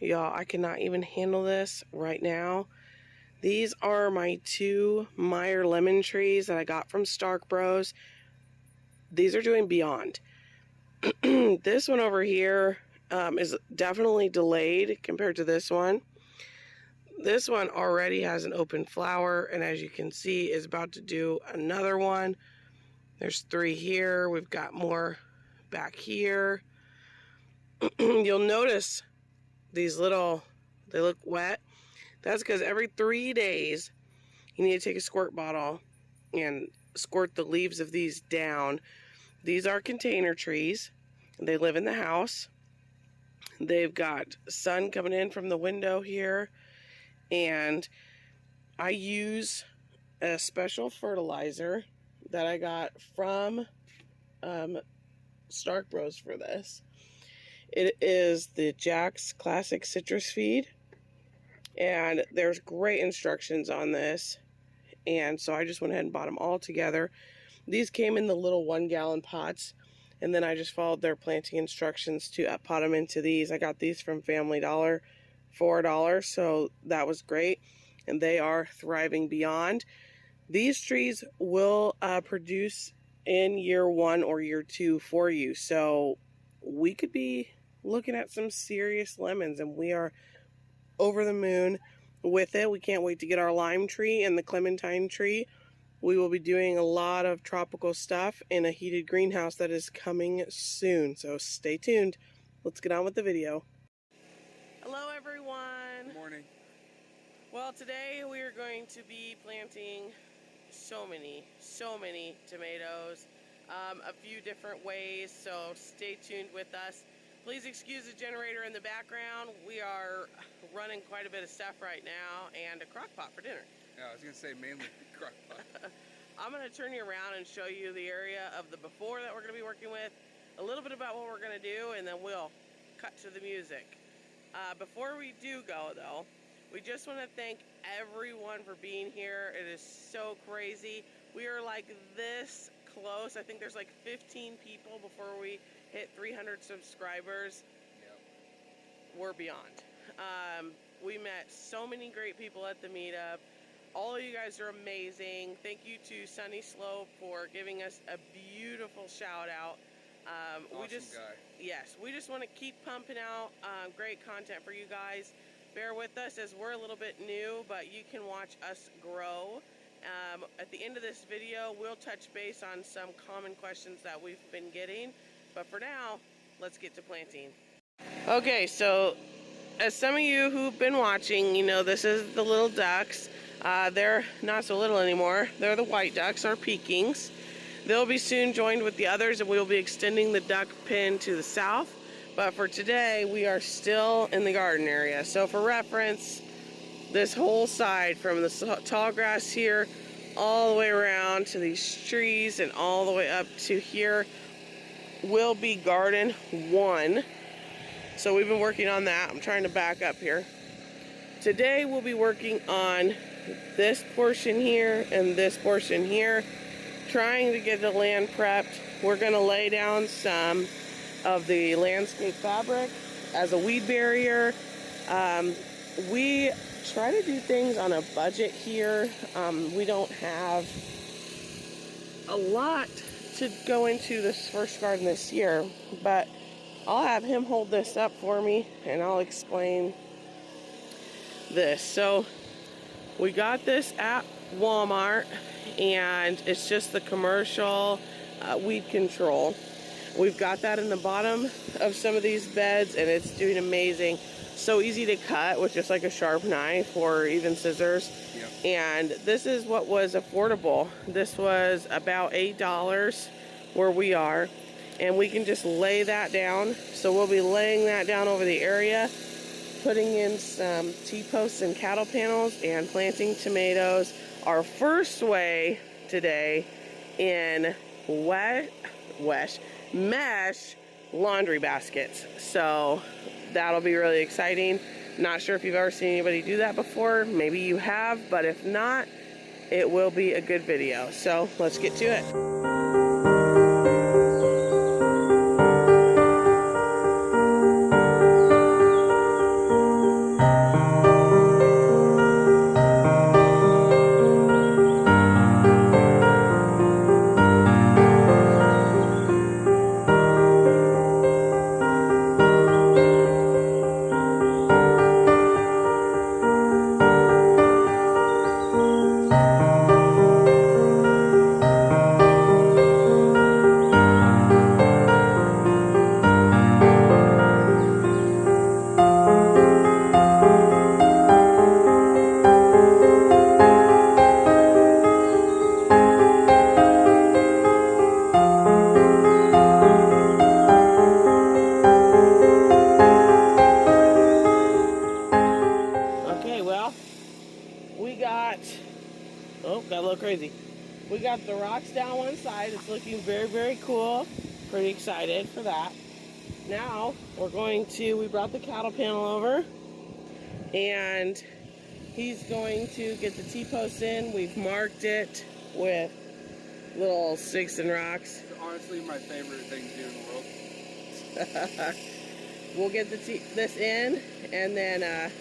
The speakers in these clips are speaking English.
Y'all, I cannot even handle this right now. These are my 2 Meyer lemon trees that I got from Stark Bros. These are doing beyond. This one over here is definitely delayed compared to this one. This one already has an open flower, and as you can see, is about to do another one. There's 3 here. We've got more back here. You'll notice these little, they look wet. That's because every 3 days, you need to take a squirt bottle and squirt the leaves of these down. These are container trees. They live in the house. They've got sun coming in from the window here. And I use a special fertilizer that I got from Stark Bros for this. It is the Jack's Classic Citrus Feed. And there's great instructions on this. And so I just went ahead and bought them all together. These came in the little 1-gallon pots. And then I just followed their planting instructions to pot them into these. I got these from Family Dollar, $4, so that was great. And they are thriving beyond. These trees will produce in year 1 or year 2 for you. So we could be looking at some serious lemons, and we are over the moon with it. We can't wait to get our lime tree and the clementine tree. We will be doing a lot of tropical stuff in a heated greenhouse that is coming soon. So stay tuned. Let's get on with the video. Hello everyone. Good morning. Well, today we are going to be planting so many tomatoes, a few different ways, so stay tuned with us. Please excuse the generator in the background. We are running quite a bit of stuff right now, and a crock pot for dinner. Yeah, I was going to say mainly crock pot. I'm going to turn you around and show you the area of the before that we're going to be working with, a little bit about what we're going to do, and then we'll cut to the music. Before we do go, though, we just want to thank everyone for being here. It is so crazy. We are like this close. I think there's like 15 people before we hit 300 subscribers. Yep. We're beyond. We met so many great people at the meetup. All of you guys are amazing. Thank you to Sunny Slope for giving us a beautiful shout out. Awesome guy. Yes, we just want to keep pumping out great content for you guys. Bear with us as we're a little bit new, but you can watch us grow. At the end of this video, we'll touch base on some common questions that we've been getting. But for now, let's get to planting. Okay, so as some of you who've been watching, you know this is the little ducks. They're not so little anymore. They're the white ducks, or Pekings. They'll be soon joined with the others, and we'll be extending the duck pen to the south. But for today, we are still in the garden area. So for reference, this whole side from the tall grass here all the way around to these trees and all the way up to here will be garden 1. So we've been working on that. I'm trying to back up here. Today we'll be working on this portion here and this portion here, trying to get the land prepped. We're going to lay down some of the landscape fabric as a weed barrier. We try to do things on a budget here. We don't have a lot to go into this first garden this year, but I'll have him hold this up for me and I'll explain this. So we got this at Walmart, and it's just the commercial weed control. We've got that in the bottom of some of these beds, and it's doing amazing. So easy to cut with just like a sharp knife or even scissors. Yep. And this is what was affordable. This was about $8 where we are, and we can just lay that down. So we'll be laying that down over the area, putting in some T-posts and cattle panels, and planting tomatoes. Our first way today in mesh laundry baskets. So that'll be really exciting. Not sure if you've ever seen anybody do that before. Maybe you have, but if not, it will be a good video. So let's get to it. crazy. We got the rocks down one side. It's looking very, very cool. Pretty excited for that. Now we're going to, we brought the cattle panel over and he's going to get the T-posts in. We've marked it with little sticks and rocks. It's honestly my favorite thing to do in the world. We'll get this in, and then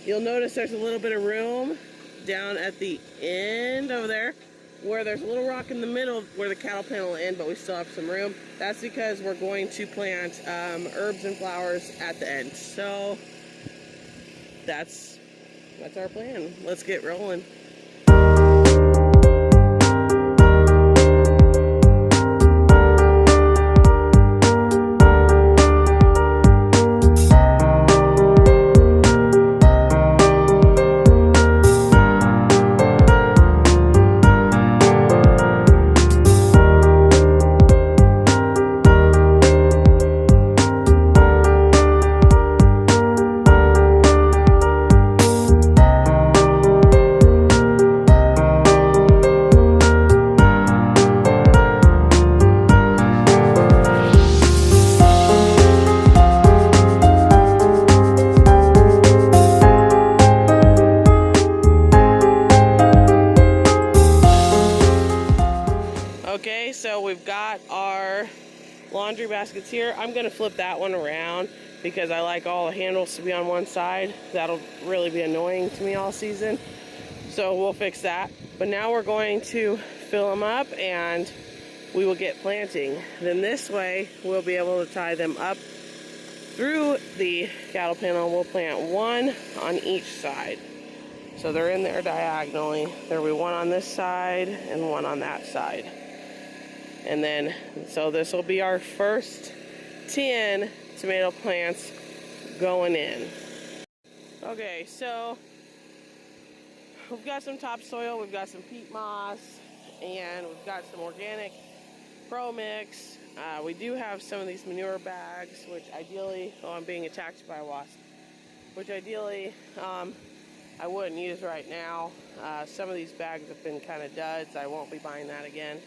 you'll notice there's a little bit of room down at the end over there where there's a little rock in the middle where the cattle panel will end, but we still have some room. That's because we're going to plant herbs and flowers at the end. So that's our plan. Let's get rolling. Okay, so we've got our laundry baskets here. I'm going to flip that one around because I like all the handles to be on one side. That'll really be annoying to me all season. So we'll fix that. But now we're going to fill them up and we will get planting. Then this way we'll be able to tie them up through the cattle panel. We'll plant one on each side. So they're in there diagonally. There'll be one on this side and one on that side. And then, so this will be our first 10 tomato plants going in. Okay, so we've got some topsoil, we've got some peat moss, and we've got some organic pro mix. We do have some of these manure bags, which ideally, oh, I'm being attacked by a wasp, which ideally I wouldn't use right now. Some of these bags have been kind of duds. I won't be buying that again.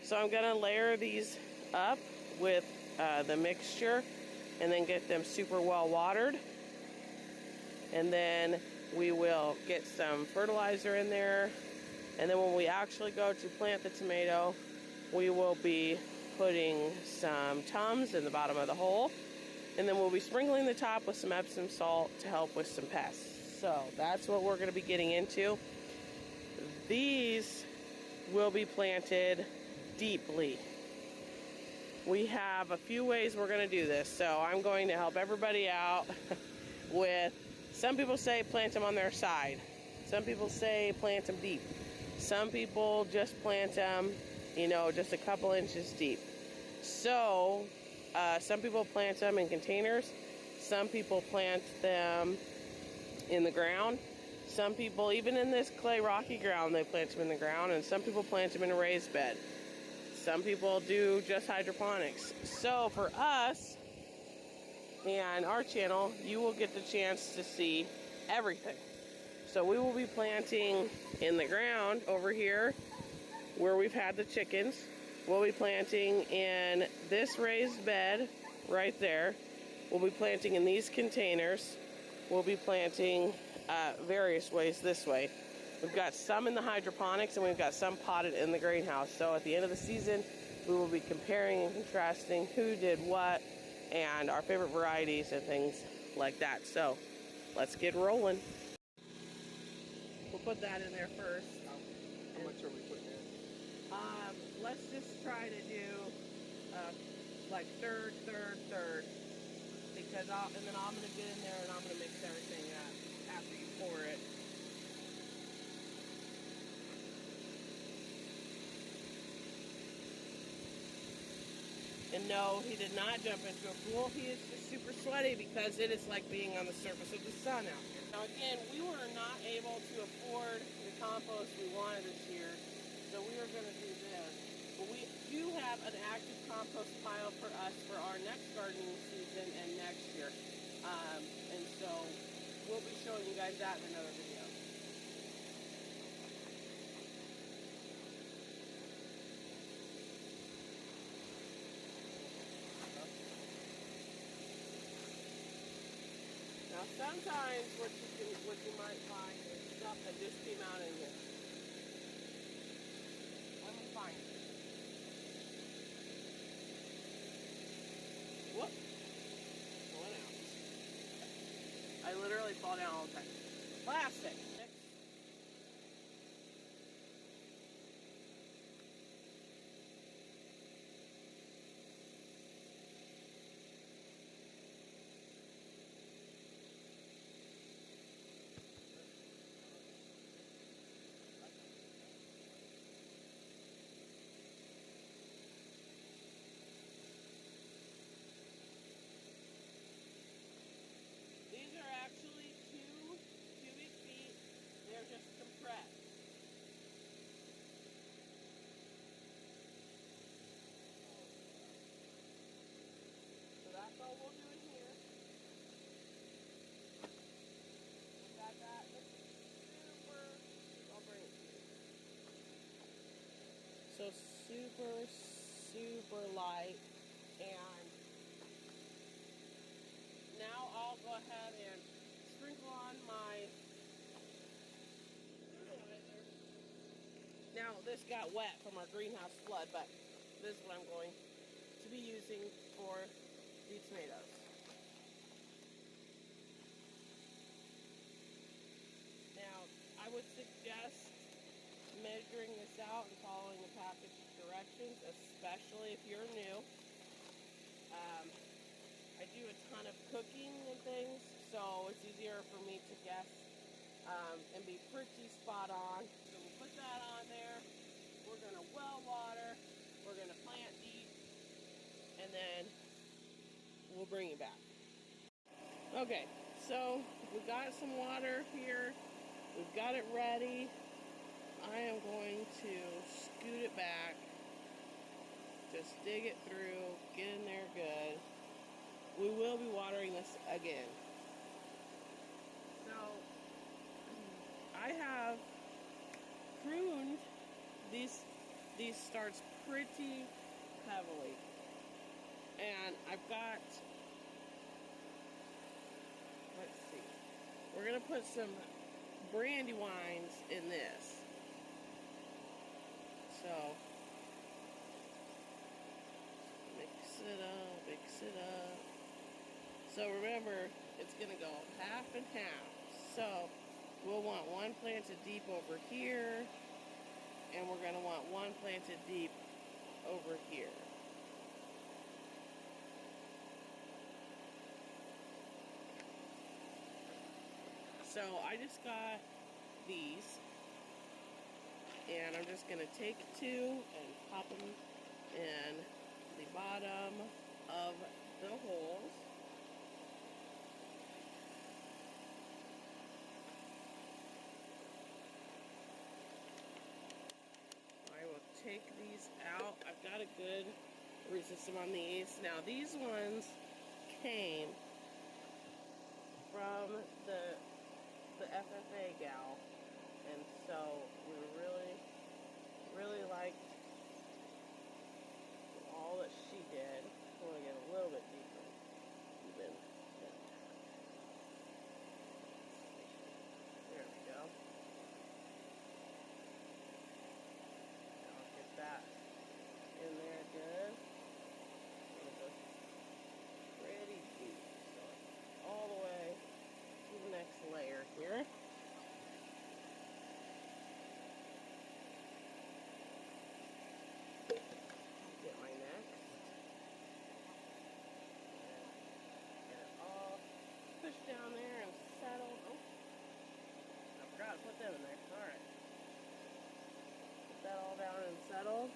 So I'm going to layer these up with the mixture and then get them super well watered. And then we will get some fertilizer in there. And then when we actually go to plant the tomato, we will be putting some Tums in the bottom of the hole. And then we'll be sprinkling the top with some Epsom salt to help with some pests. So that's what we're going to be getting into. These will be planted deeply. We have a few ways we're going to do this, so I'm going to help everybody out with, some people say plant them on their side, some people say plant them deep, some people just plant them, you know, just a couple inches deep. So some people plant them in containers, some people plant them in the ground. Some people, even in this clay rocky ground, they plant them in the ground, and some people plant them in a raised bed. Some people do just hydroponics. So for us and our channel, you will get the chance to see everything. So we will be planting in the ground over here where we've had the chickens. We'll be planting in this raised bed right there. We'll be planting in these containers. We'll be planting various ways this way. We've got some in the hydroponics and we've got some potted in the greenhouse. So at the end of the season, we will be comparing and contrasting who did what and our favorite varieties and things like that. So let's get rolling. We'll put that in there first. How much are we putting in? Let's just try to do like third, because and then I'm going to get in there and I'm going to mix everything up after you pour it. And no, he did not jump into a pool. He is just super sweaty because it is like being on the surface of the sun out here. Now again, we were not able to afford the compost we wanted this year, so we are going to do this. But we do have an active compost pile for us for our next gardening season and next year. And so we'll be showing you guys that in another video. Now sometimes what you might find is stuff that just came out in here. Let me find it. Whoop. 1 ounce. I literally fall down all the time. Plastic. These are actually 2 cubic feet. They're just compressed. So that's all we'll do in here. We got that. This is super, I'll bring it to you. So super light. And now I'll go ahead and sprinkle on my fertilizer. Now this got wet from our greenhouse flood, but this is what I'm going to be using for the tomatoes. Now I would suggest measuring this out and following the package directions, especially if you're new. I do a ton of cooking and things, so it's easier for me to guess and be pretty spot on. So we'll put that on there. We're going to well water. We're going to plant deep. And then we'll bring it back. Okay, so we've got some water here. We've got it ready. I am going to scoot it back. Just dig it through, get in there good. We will be watering this again. So, I have pruned these starts pretty heavily. And I've got, let's see, we're going to put some brandywines in this. So, mix it up. So remember, it's going to go half and half. So we'll want one planted deep over here, and we're going to want one planted deep over here. So I just got these, and I'm just going to take 2 and pop them in the bottom of the holes. I will take these out. I've got a good root system on these. Now these ones came from the FFA gal, and so we really liked all that she did. I want to get a little bit deeper even. There we go. I'll get that in there good. And go pretty deep. So all the way to the next layer here. Get my next. And get it all pushed down there and settled. Oh, I forgot to put them in there. Alright. Put that all down and settled.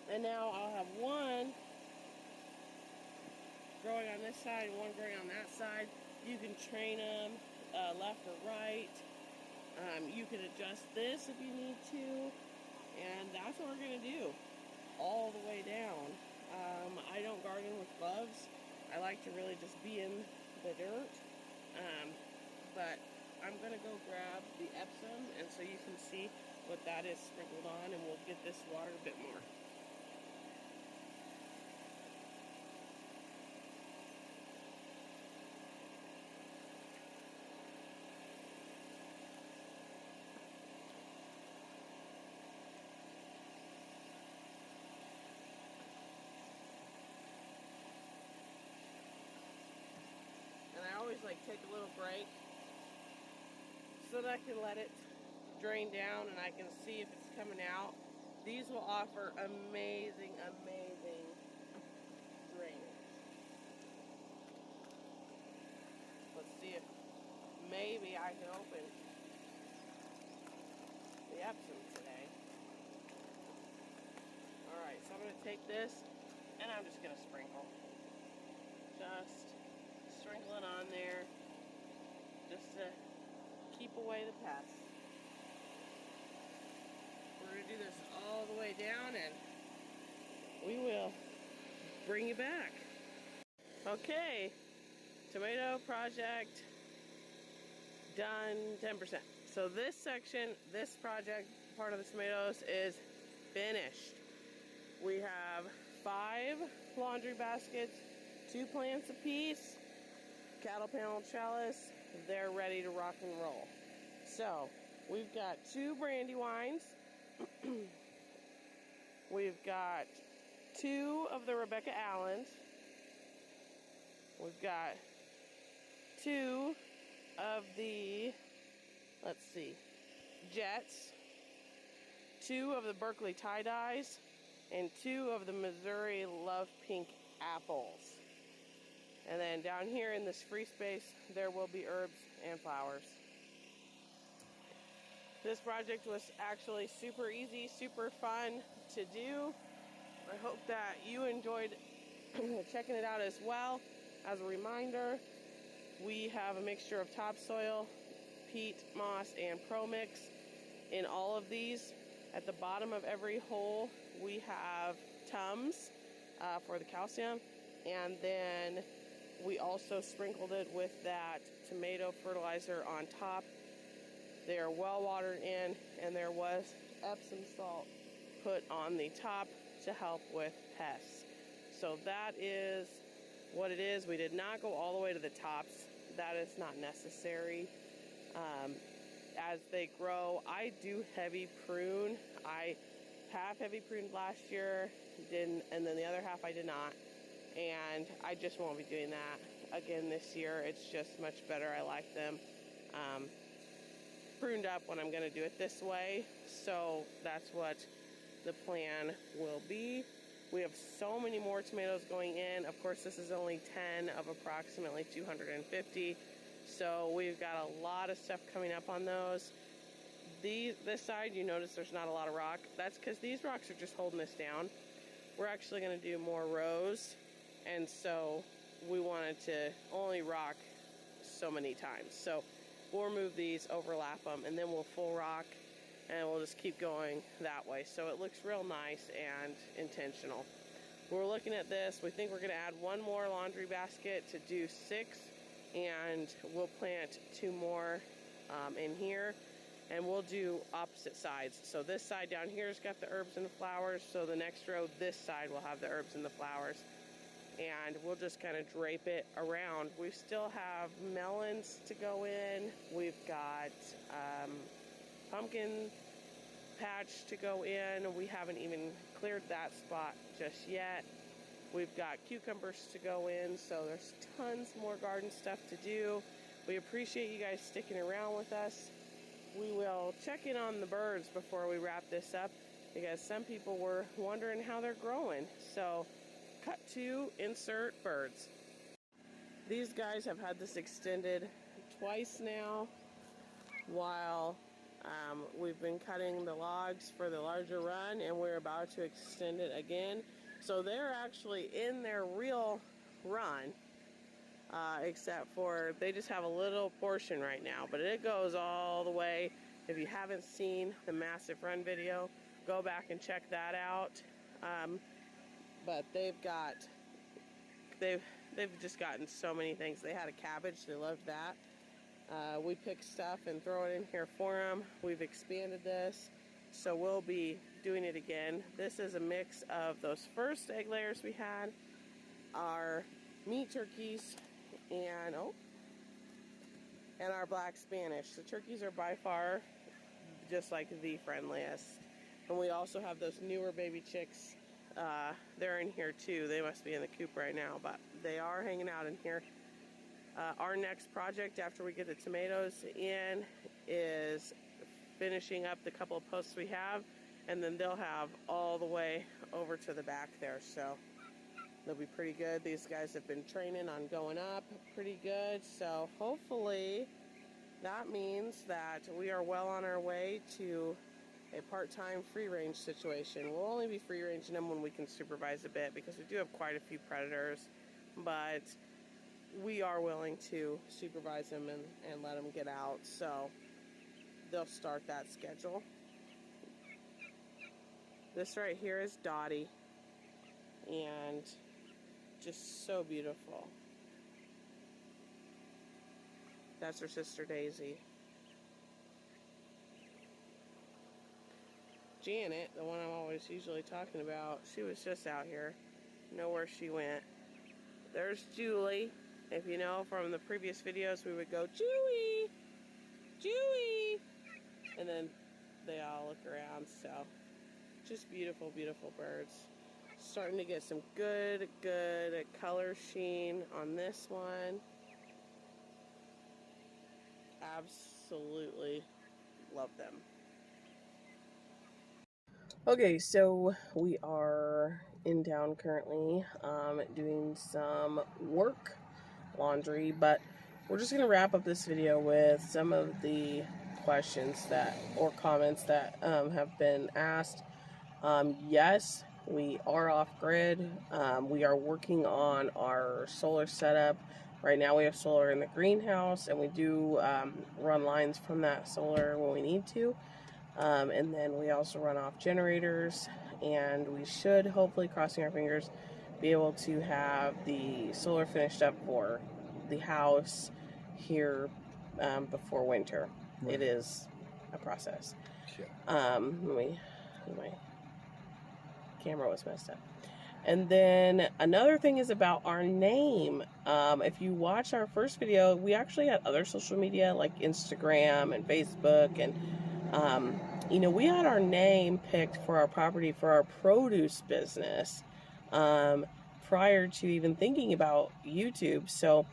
And now I'll have one growing on this side and one growing on that side. You can train them left or right. You can adjust this if you need to. And that's what we're going to do all the way down. I don't garden with gloves. I like to really just be in the dirt. But I'm going to go grab the Epsom, and so you can see what that is sprinkled on, and we'll get this water a bit more. just like take a little break so that I can let it drain down and I can see if it's coming out. These will offer amazing, amazing drainage. Let's see if maybe I can open the Epsom today. Alright, so I'm going to take this and I'm just going to sprinkle. Just sprinkle it on there just to keep away the pests. We're going to do this all the way down and we will bring you back. Okay, tomato project done 10%. So this section, this project, part of the tomatoes is finished. We have 5 laundry baskets, 2 plants apiece, cattle panel trellis. They're ready to rock and roll. So we've got 2 brandy wines. We've got 2 of the Rebecca Allens. We've got 2 of the, let's see, Jets, 2 of the Berkeley tie-dyes, and 2 of the Missouri Love Pink apples. And then down here in this free space, there will be herbs and flowers. This project was actually super easy, super fun to do. I hope that you enjoyed checking it out as well. As a reminder, we have a mixture of topsoil, peat, moss, and Pro Mix in all of these. At the bottom of every hole, we have Tums for the calcium, and then we also sprinkled it with that tomato fertilizer on top. They are well watered in, and there was Epsom salt put on the top to help with pests. So that is what it is. We did not go all the way to the tops. That is not necessary. As they grow, I do heavy prune. I half heavy pruned last year, and then the other half I did not. And I just won't be doing that again this year. It's just much better. I like them pruned up when I'm going to do it this way. So that's what the plan will be. We have so many more tomatoes going in. Of course, this is only 10 of approximately 250. So we've got a lot of stuff coming up on those. This side, you notice there's not a lot of rock. That's because these rocks are just holding this down. We're actually going to do more rows. And so we wanted to only rock so many times. So we'll remove these, overlap them, and then we'll full rock. And we'll just keep going that way. So it looks real nice and intentional. We're looking at this. We think we're going to add 1 more laundry basket to do 6. And we'll plant 2 more in here. And we'll do opposite sides. So this side down here's got the herbs and the flowers. So the next row, this side will have the herbs and the flowers. And we'll just kind of drape it around. We still have melons to go in. We've got pumpkin patch to go in. We haven't even cleared that spot just yet. We've got cucumbers to go in, so there's tons more garden stuff to do. We appreciate you guys sticking around with us. We will check in on the birds before we wrap this up because some people were wondering how they're growing. So cut to insert birds. These guys have had this extended twice now while we've been cutting the logs for the larger run, and we're about to extend it again. So they're actually in their real run, except for they just have a little portion right now, but it goes all the way. If you haven't seen the massive run video, go back and check that out. But they've just gotten so many things. They had a cabbage, they loved that. We pick stuff and throw it in here for them. We've expanded this, so we'll be doing it again. This is a mix of those first egg layers we had, our meat turkeys, and our black Spanish. The turkeys are by far just like the friendliest. And we also have those newer baby chicks. They're in here too. They must be in the coop right now, but they are hanging out in here. Our next project after we get the tomatoes in is finishing up the couple of posts we have, and then they'll have all the way over to the back there, so they'll be pretty good. These guys have been training on going up pretty good, so hopefully that means that we are well on our way to a part-time free-range situation. We'll only be free-ranging them when we can supervise a bit, because we do have quite a few predators, but we are willing to supervise them and let them get out, so they'll start that schedule. This right here is Dottie, and just so beautiful. That's her sister Daisy. Janet, the one I'm always usually talking about, she was just out here. Know where she went. There's Julie. If you know from the previous videos, we would go, Julie! Julie! And then they all look around, so just beautiful, beautiful birds. Starting to get some good color sheen on this one. Absolutely love them. Okay, so we are in town currently doing some work, laundry, but we're just going to wrap up this video with some of the questions that or comments that have been asked. Yes, we are off grid. We are working on our solar setup. Right now we have solar in the greenhouse, and we do run lines from that solar when we need to. And then we also run off generators, and we should, hopefully, crossing our fingers, be able to have the solar finished up for the house here before winter. Right. It is a process. Yeah. My camera was messed up. And then another thing is about our name. If you watch our first video, we actually had other social media like Instagram and Facebook, and you know, we had our name picked for our property for our produce business prior to even thinking about YouTube. So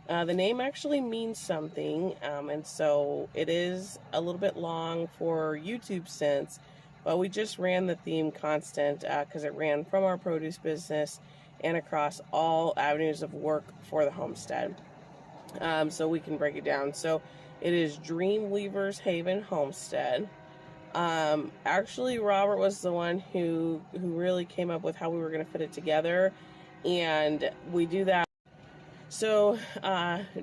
the name actually means something, and so it is a little bit long for YouTube sense, but we just ran the theme constant because it ran from our produce business and across all avenues of work for the homestead. So we can break it down. So it is Dreamweaver's Haven Homestead. Actually, Robert was the one who really came up with how we were going to fit it together, and we do that. So,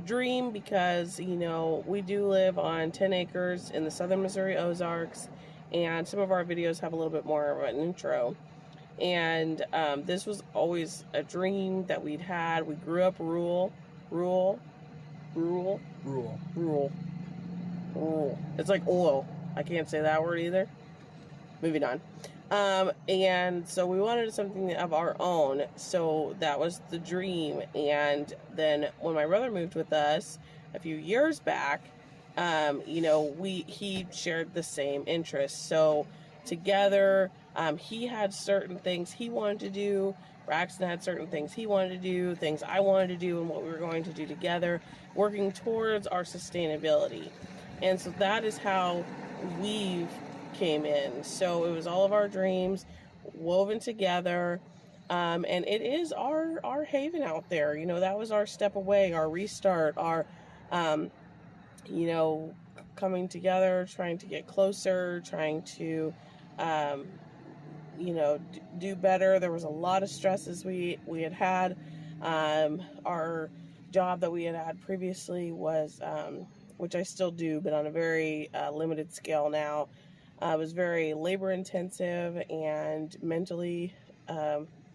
dream, because, you know, we do live on 10 acres in the southern Missouri Ozarks, and some of our videos have a little bit more of an intro. And this was always a dream that we'd had. We grew up rural. It's like oil. I can't say that word either. Moving on. And so we wanted something of our own. So that was the dream. And then when my brother moved with us a few years back, you know, he shared the same interests. So together, he had certain things he wanted to do. Braxton had certain things he wanted to do, things I wanted to do, and what we were going to do together, working towards our sustainability. And so that is how Weave came in. So it was all of our dreams woven together, and it is our haven out there. You know, that was our step away, our restart, our you know, coming together, trying to get closer, trying to you know, do better. There was a lot of stresses we had. Our job that we had previously was which I still do, but on a very limited scale now. It was very labor intensive and mentally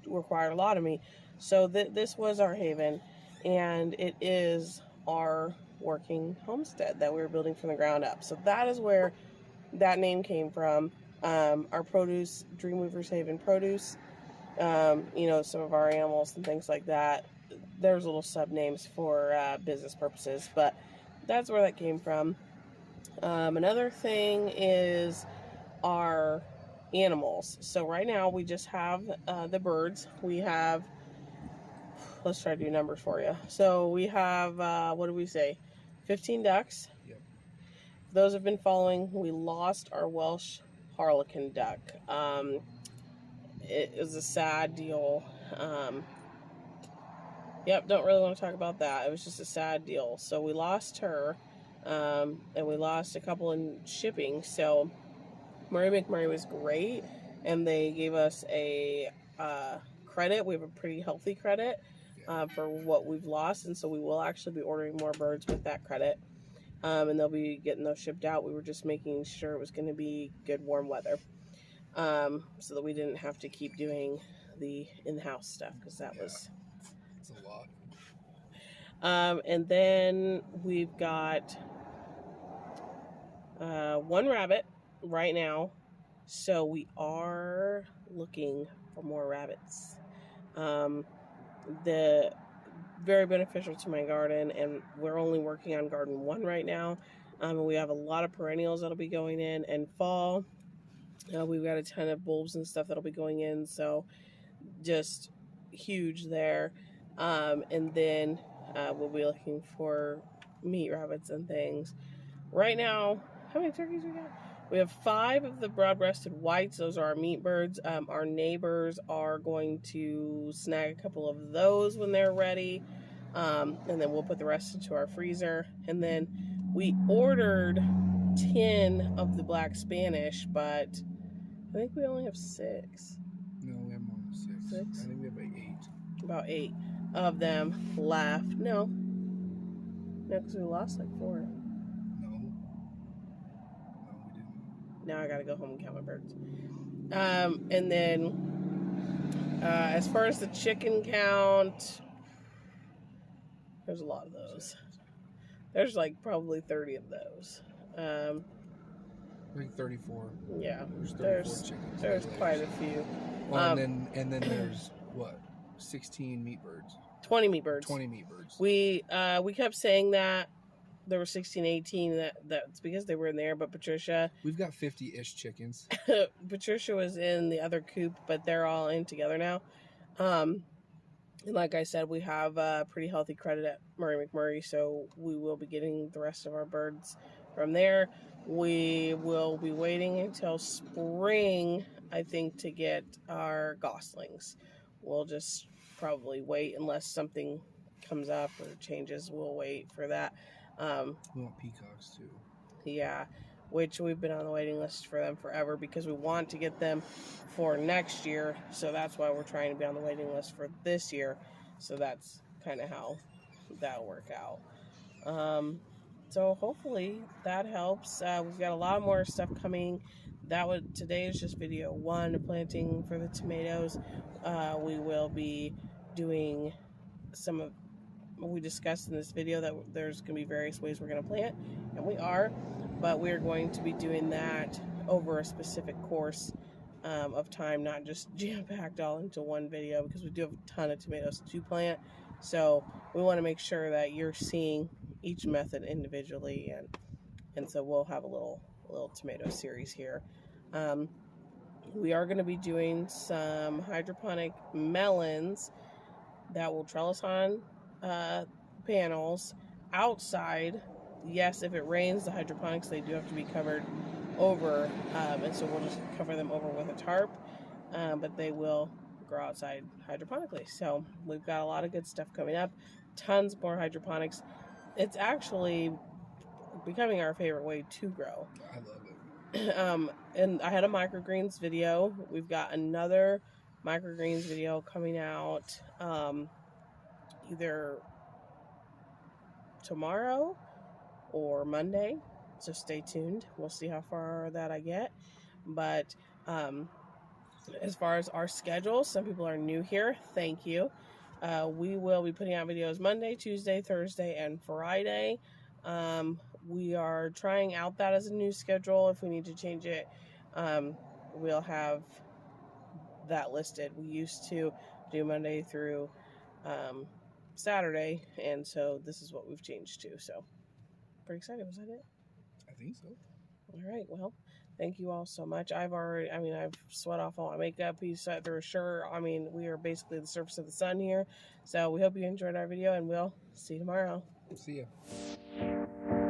required a lot of me. So this was our haven, and it is our working homestead that we were building from the ground up. So that is where that name came from. Our produce, Dreamweaver's Haven Produce, you know, some of our animals and things like that. There's little sub names for business purposes, but that's where that came from. Another thing is our animals. So right now we just have the birds. We have let's try to do numbers for you. So we have, what did we say? 15 ducks. Yep. Those have been following. We lost our Welsh Harlequin duck. It was a sad deal. Yep, don't really want to talk about that. It was just a sad deal. So we lost her, and we lost a couple in shipping. So Murray McMurray was great, and they gave us a credit. We have a pretty healthy credit for what we've lost, and so we will actually be ordering more birds with that credit, and they'll be getting those shipped out. We were just making sure it was going to be good warm weather, so that we didn't have to keep doing the in-house stuff, because that was... It's a lot. And then we've got one rabbit right now, so we are looking for more rabbits. The very beneficial to my garden, and we're only working on garden 1 right now. We have a lot of perennials that'll be going in, and fall. We've got a ton of bulbs and stuff that'll be going in, so just huge there. And then we'll be looking for meat rabbits and things. Right now, how many turkeys we got? We have 5 of the broad-breasted whites. Those are our meat birds. Our neighbors are going to snag a couple of those when they're ready. And then we'll put the rest into our freezer. And then we ordered 10 of the black Spanish, but I think we only have 6. No, we have more than 6. 6? I think we have like 8. About 8 of them left. No, because we lost like 4. No, we didn't. Now I gotta go home and count my birds. And then as far as the chicken count, there's a lot of those. There's like probably 30 of those. Like 34. Yeah, There's 34 chickens. There's quite a few. Well, and then there's what? 16 meat birds. 20 meat birds. 20 meat birds. We kept saying that there were 16, 18. That's because they were in there. But Patricia, we've got 50-ish chickens. Patricia was in the other coop, but they're all in together now. And like I said, we have a pretty healthy credit at Murray McMurray, so we will be getting the rest of our birds from there. We will be waiting until spring, I think, to get our goslings. We'll just probably wait unless something comes up or changes. We'll wait for that. We want peacocks too. Yeah, which we've been on the waiting list for them forever because we want to get them for next year. So that's why we're trying to be on the waiting list for this year. So that's kind of how that'll work out. So hopefully that helps. We've got a lot more stuff coming. Today is just video 1, planting for the tomatoes. We will be doing some of we discussed in this video that there's going to be various ways we're going to plant, and we are, but we're going to be doing that over a specific course of time, not just jam-packed all into one video, because we do have a ton of tomatoes to plant. So we want to make sure that you're seeing each method individually, and so we'll have a little tomato series here. We are going to be doing some hydroponic melons that will trellis on panels outside. Yes, if it rains, the hydroponics, they do have to be covered over, and so we'll just cover them over with a tarp, but they will grow outside hydroponically. So we've got a lot of good stuff coming up, tons more hydroponics. It's actually becoming our favorite way to grow. I love it. And I had a microgreens video. We've got another microgreens video coming out either tomorrow or Monday, so stay tuned. We'll see how far that I get. But as far as our schedule, some people are new here. Thank you. We will be putting out videos Monday, Tuesday, Thursday, and Friday. We are trying out that as a new schedule. If we need to change it, we'll have that listed. We used to do Monday through Saturday, and so this is what we've changed to. So pretty excited. Was that it? I think so. All right. Well, Thank you all so much. I've sweat off all my makeup. He sweat through a shirt. I mean, we are basically the surface of the sun here. So we hope you enjoyed our video, and we'll see you tomorrow. See ya.